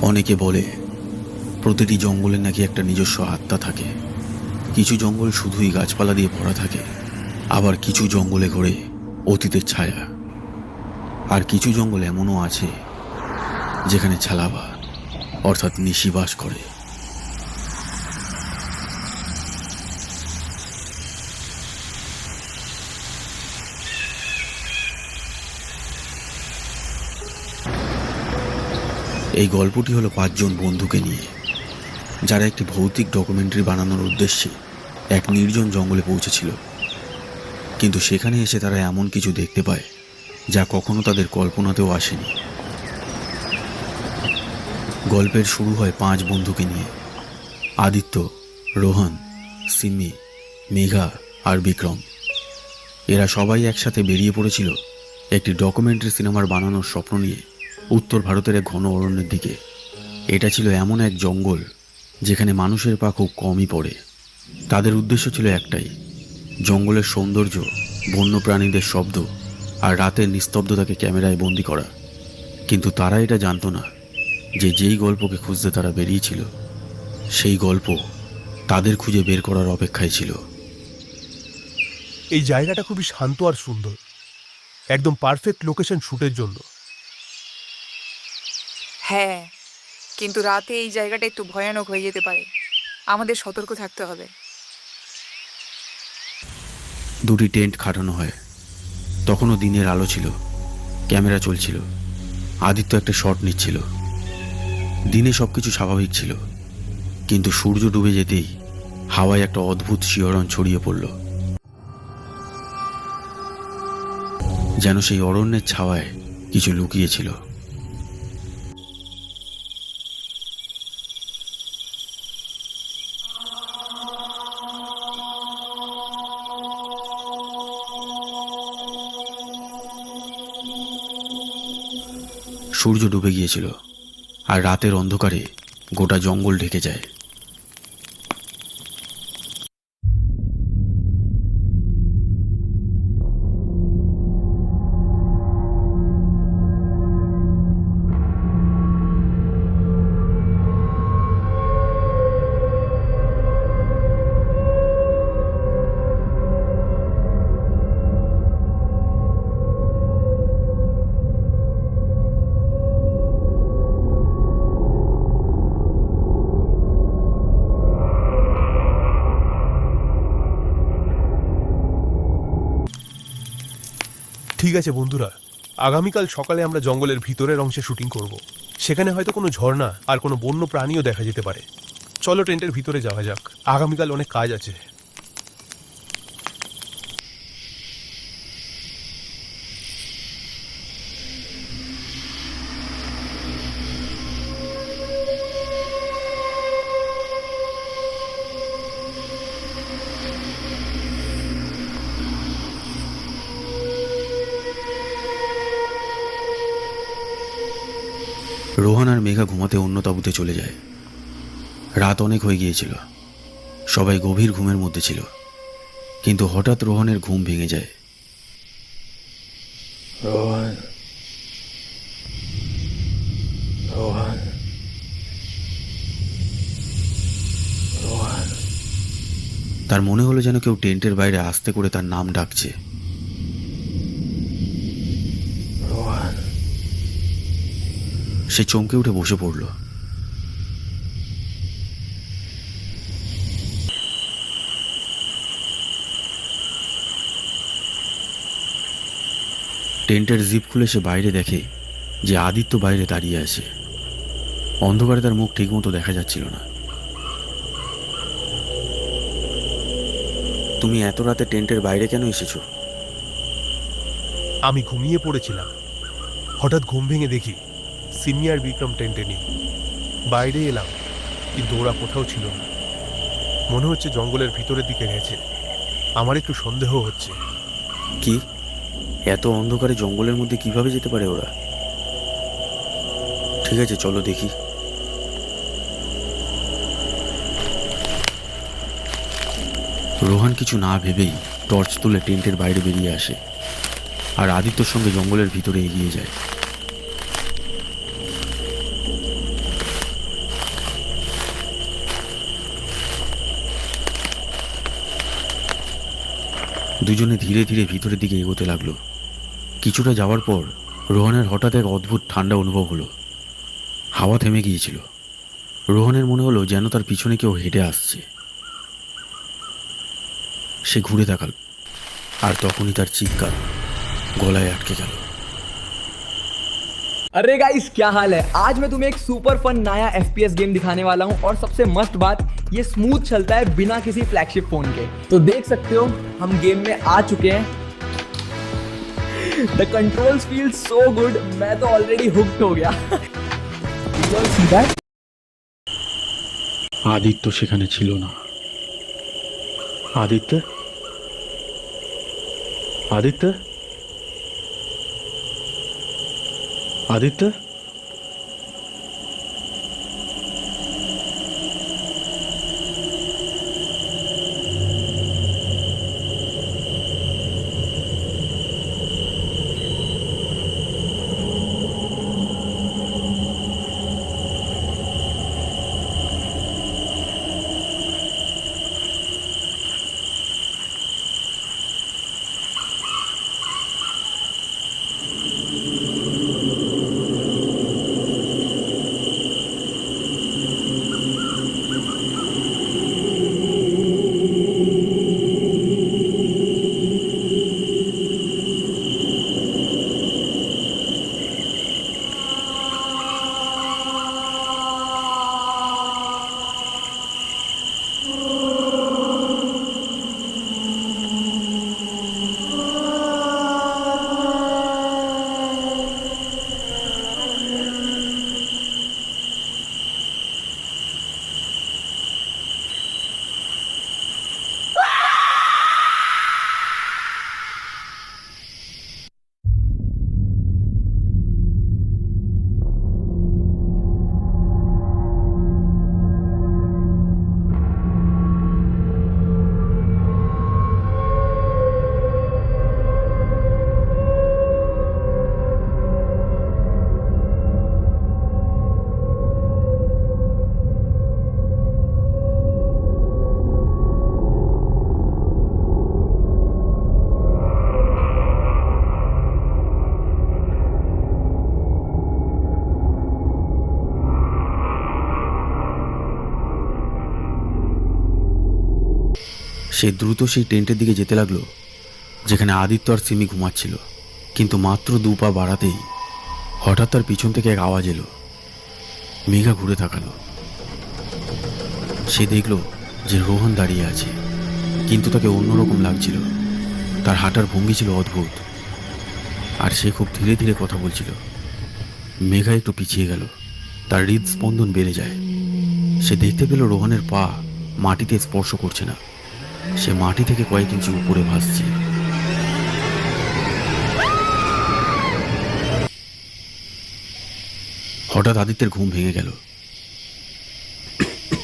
অনেকে বলে প্রতিটি জঙ্গলে নাকি একটা নিজস্ব আত্মা থাকে। কিছু জঙ্গল শুধুই গাছপালা দিয়ে ভরা থাকে, আবার কিছু জঙ্গলে ঘোরে অতীতের ছায়া। আর কিছু জঙ্গল এমনও আছে যেখানে ছালাবা অর্থাৎ নিশি বাস করে। এই গল্পটি হলো 5 জন বন্ধুকে নিয়ে, যারা একটি ভৌতিক ডকুমেন্টারি বানানোর উদ্দেশ্যে এক নির্জন জঙ্গলে পৌঁছেছিল। কিন্তু সেখানে এসে তারা এমন কিছু দেখতে পায় যা কখনো তাদের কল্পনাতেও আসেনি। গল্পের শুরু হয় 5 বন্ধুকে নিয়ে: আদিত্য, রোহন, সিমি, মেঘা আর বিক্রম। এরা সবাই একসাথে বেরিয়ে পড়েছিল একটি ডকুমেন্টারি সিনেমার বানানোর স্বপ্ন নিয়ে উত্তর ভারতের এক ঘন অরণ্যের দিকে। এটা ছিল এমন এক জঙ্গল যেখানে মানুষের পা খুব কমই পড়ে। তাদের উদ্দেশ্য ছিল একটাই: জঙ্গলের সৌন্দর্য, বন্য প্রাণীদের শব্দ আর রাতের নিস্তব্ধতাকে ক্যামেরায় বন্দি করা। কিন্তু তারা এটা জানতো না যে যেই গল্পকে খুঁজতে তারা বেরিয়েছিল, সেই গল্প তাদের খুঁজে বের করার অপেক্ষায় ছিল। এই জায়গাটা খুবই শান্ত আর সুন্দর, একদম পারফেক্ট লোকেশন শুটের জন্য। হ্যাঁ, কিন্তু রাতে এই জায়গাটা একটু ভয়ানক হয়ে যেতে পারে, আমাদের সতর্ক থাকতে হবে। 2টি টেন্ট খাটানো হয়। তখনও দিনের আলো ছিল, ক্যামেরা চলছিল, আদিত্য একটা শট নিচ্ছিল। দিনে সবকিছু স্বাভাবিক ছিল, কিন্তু সূর্য ডুবে যেতেই হাওয়ায় একটা অদ্ভুত শিহরণ ছড়িয়ে পড়ল, যেন সেই অরণ্যের ছাওয়ায় কিছু লুকিয়েছিল। সূর্য ডুবে গিয়েছিল আর রাতের অন্ধকারে গোটা জঙ্গল ঢেকে যায়। ঠিক আছে বন্ধুরা, আগামীকাল সকালে আমরা জঙ্গলের ভিতরের অংশে শুটিং করব। সেখানে হয়তো কোনো ঝর্ণা আর কোনো বন্য প্রাণীও দেখা যেতে পারে। চলো টেন্টের ভিতরে যাওয়া যাক, আগামীকাল অনেক কাজ আছে। রোহন আর মেঘা ঘুমাতে অন্য তাঁবুতে চলে যায়। রাত অনেক হয়ে গিয়েছিল, সবাই গভীর ঘুমের মধ্যে ছিল। কিন্তু হঠাৎ রোহনের ঘুম ভেঙে যায়। রোহন, রোহন, রোহন। তার মনে হলো যেন কেউ টেন্টের বাইরে আস্তে করে তার নাম ডাকছে। রোহন। সে চমকে উঠে বসে পড়ল। টেন্টের জিপ খুলে সে বাইরে দেখে যে আদিত্য বাইরে দাঁড়িয়ে আছে। অন্ধকারে তার মুখ ঠিকমতো দেখা যাচ্ছিল না। তুমি এত রাতে টেন্টের বাইরে কেন এসেছো? আমি ঘুমিয়ে পড়েছিলাম, হঠাৎ ঘুম ভেঙে দেখি সিমি আর বিক্রম টেন্টে নেই। বাইরে এলাম, কিন্তু ওরা কোথাও ছিল না। মনে হচ্ছে জঙ্গলের ভিতরের দিকে গেছে। আমার একটু সন্দেহ হচ্ছে। কি, এত অন্ধকারে জঙ্গলের মধ্যে কিভাবে যেতে পারে ওরা? ঠিক আছে, চলো দেখি। রোহন কিছু না ভেবেই টর্চ তুলে টেন্টের বাইরে বেরিয়ে আসে আর আদিত্যর সঙ্গে জঙ্গলের ভিতরে এগিয়ে যায়। দুজনে ধীরে ধীরে ভিতরের দিকে এগোতে লাগলো। কিছুটা যাওয়ার পর রোহনের হঠাৎ এক অদ্ভুত ঠান্ডা অনুভব হলো। হাওয়া থেমে গিয়েছিল। রোহনের মনে হলো যেন তার পিছনে কেউ হেঁটে আসছে। সে ঘুরে তাকাল, আর তখনই তার চিৎকার গলায় আটকে গেল। अरे गाइस क्या हाल है। आज मैं तुम्हें एक सुपर फन नया FPS गेम दिखाने वाला हूं और सबसे मस्त बात ये स्मूथ चलता है बिना किसी फ्लैगशिप फोन के। तो देख सकते हो हम गेम में आ चुके हैं। The controls feel so good, मैं तो ऑलरेडी हुक्ड हो गया। सीधा আদিত্য সেখানে ছিল না। আদিত্য, আদিত্য, আদিত্য। সে দ্রুত সেই টেন্টের দিকে যেতে লাগলো যেখানে আদিত্য আর সিমি ঘুমাচ্ছিল। কিন্তু মাত্র 2 পা বাড়াতেই হঠাৎ তার পিছন থেকে এক আওয়াজ এলো। মেঘা ঘুরে তাকালো। সে দেখল যে রোহন দাঁড়িয়ে আছে, কিন্তু তাকে অন্যরকম লাগছিল। তার হাঁটার ভঙ্গি ছিল অদ্ভুত, আর সে খুব ধীরে ধীরে কথা বলছিল। মেঘা একটু পিছিয়ে গেল, তার হৃদস্পন্দন বেড়ে যায়। সে দেখতে পেল রোহনের পা মাটিতে স্পর্শ করছে না, সে মাটি থেকে কয়েক ইঞ্চি উপরে ভাসছে। হঠাৎ আদিত্যের ঘুম ভেঙে গেল।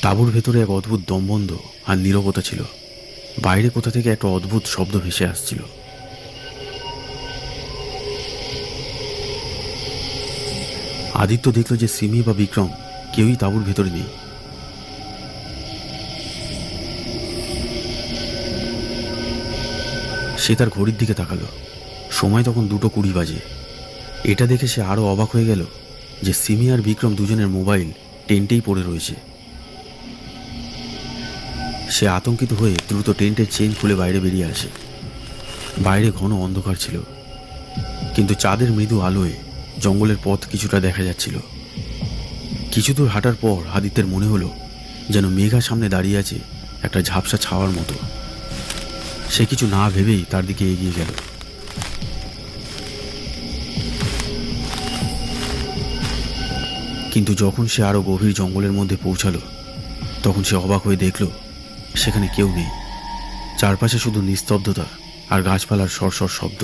তাঁবুর ভেতরে এক অদ্ভুত দমবন্ধ আর নীরবতা ছিল। বাইরে কোথা থেকে একটা অদ্ভুত শব্দ ভেসে আসছিল। আদিত্য দেখল যে সিমি বা বিক্রম কেউই তাঁবুর ভেতরে নেই। সে তার ঘড়ির দিকে তাকালো। সময় তখন 2:20 বাজে। এটা দেখে সে আরো অবাক হয়ে গেল যে সিমি আর বিক্রম দুজনের মোবাইল টেন্টেই পড়ে রয়েছে। সে আতঙ্কিত হয়ে দ্রুত টেন্টের চেইন খুলে বাইরে বেরিয়ে আসে। বাইরে ঘন অন্ধকার ছিল, কিন্তু চাঁদের মৃদু আলোয় জঙ্গলের পথ কিছুটা দেখা যাচ্ছিল। কিছু দূর হাঁটার পর আদিত্যের মনে হলো যেন মেঘা সামনে দাঁড়িয়ে আছে একটা ঝাপসা ছাওয়ার মতো। সে কিছু না ভেবেই তার দিকে এগিয়ে গেল। কিন্তু যখন সে আরো গভীর জঙ্গলের মধ্যে পৌঁছালো, তখন সে অবাক হয়ে দেখল সেখানে কেউ নেই। চারপাশে শুধু নিস্তব্ধতা আর গাছপালার সরসর শব্দ।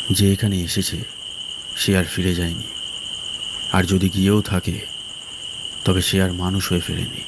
যে এখানে এসেছে সে আর ফিরে যায়নি, আর যদি গিয়েও থাকে তবে সে আর মানুষ হয়ে ফেরেনি।